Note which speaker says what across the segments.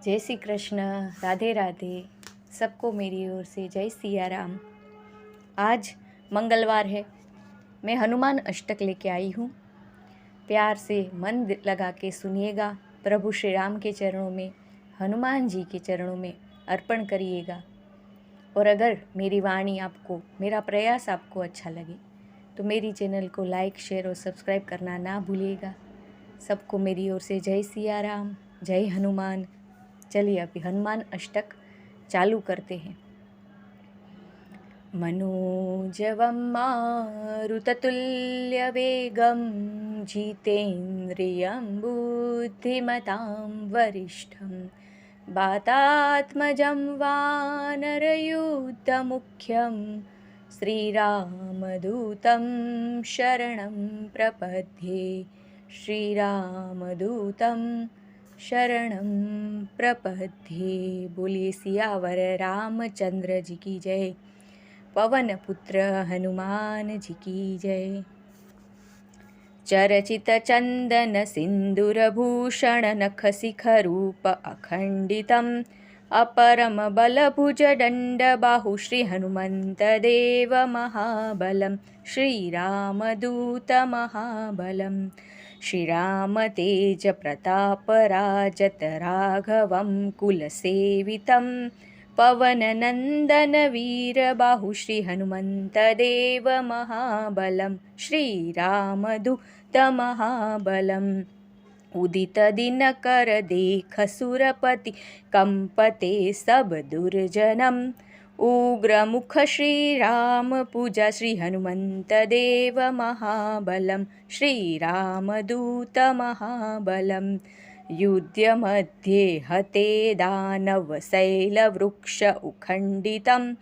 Speaker 1: जय श्री कृष्ण, राधे राधे। सबको मेरी ओर से जय सिया राम। आज मंगलवार है। मैं हनुमान अष्टक लेके आई हूँ। प्यार से मन लगा के सुनिएगा। प्रभु श्री राम के चरणों में, हनुमान जी के चरणों में अर्पण करिएगा। और अगर मेरी वाणी आपको, मेरा प्रयास आपको अच्छा लगे तो मेरी चैनल को लाइक, शेयर और सब्सक्राइब करना ना भूलिएगा। सबको मेरी ओर से जय सिया राम, जय हनुमान। चलिए अभी हनुमान अष्टक चालू करते हैं। मनोजवं मारुततुल्यवेगं जितेन्द्रियं बुद्धिमतां वरिष्ठं वातात्मजं वानरयूथमुख्यं श्रीरामदूतं शरणं प्रपद्ये। श्रीरामदूतं शरणं प्रपद्ये। बोलिए सियावर रामचंद्र जी की जय। पवन पुत्र हनुमान जी की जय। चरचित चंदन सिंदूरभूषण नख शिखरूप अखंडितम् अपरम बलभुज दंड बाहु श्री हनुमंत देव महाबलं श्रीरामदूत महाबलं श्रीराम तेज प्रताप राजत राघवं कुलसेवितं पवन नंदन वीर बाहु श्री हनुमंत देव महाबलं श्रीरामदूत महाबलम् उदित दिनकर देख सुरपति कंपते सब दुर्जनम उग्र मुख श्रीराम पूजा श्री हनुमंत देव महाबलं श्रीरामदूत महाबलं युद्ध मध्ये हते दानव शैलवृक्ष उखंडितं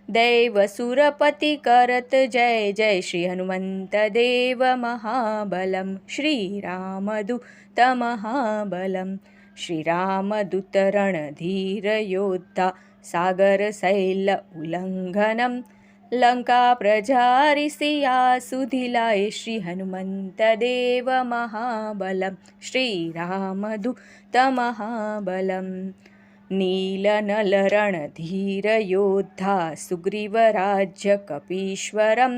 Speaker 1: दैव सुरपति करत जय जय श्री हनुमंत देव महाबलं श्रीरामदूत महाबलं श्रीरामदूत रणधीर योद्धा सागर शैल उल्लंघनम लंका प्रजारि सिया सुधिलाए श्री हनुमंत देव महाबलं श्रीरामदूत महाबलं नील नल रणधीर योद्धा सुग्रीव राज्य कपीश्वरम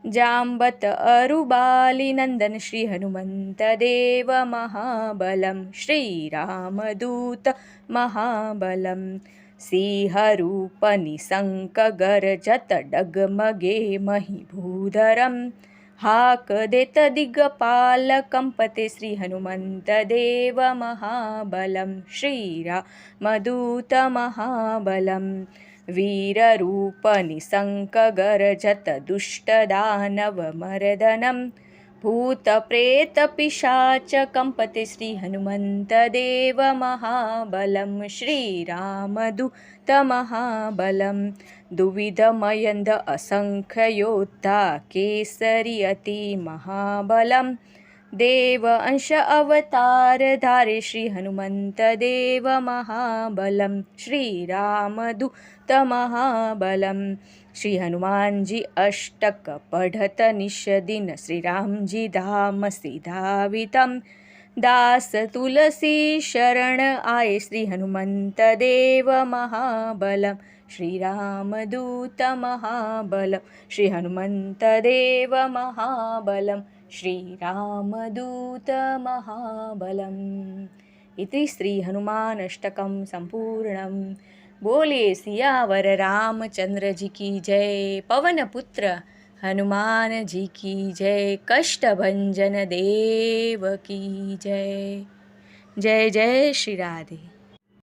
Speaker 1: जाम्बत अरुबाली नंदन श्री हनुमंत देव महाबलं श्रीरामदूत महाबलं सिंहरूप निशंक गरजत डगमगे महीभूधरम हाक देत दिग्पाल कंपते श्री हनुमंत देव महाबलं श्रीरामदूत महाबलं वीररूप निशंक गरजत दुष्ट दानव मर्दनं भूत प्रेत पिशाच कंपते श्री हनुमंत देव महाबलं श्रीरामदूत महाबलं दुविध मयंद असंख्य योद्धा केसरी अति महाबलं देव अंश अवतार धारे श्री हनुमंत देव महाबलं श्रीरामदूत महाबलं श्री हनुमान जी अष्टक पढ़त निश दिन श्री राम जी धाम सिधावितम दास तुलसी शरण आए श्री हनुमंत देव महाबलं श्रीरामदूत महाबलं श्री हनुमंत देव महाबलं श्रीरामदूत महाबलम्। इति श्री हनुमान अष्टकं संपूर्णम्। बोले सियावर रामचंद्र जी की जय। पवन पुत्र हनुमान जी की जय। कष्टभंजन देव की जय। जय जय श्री राधे।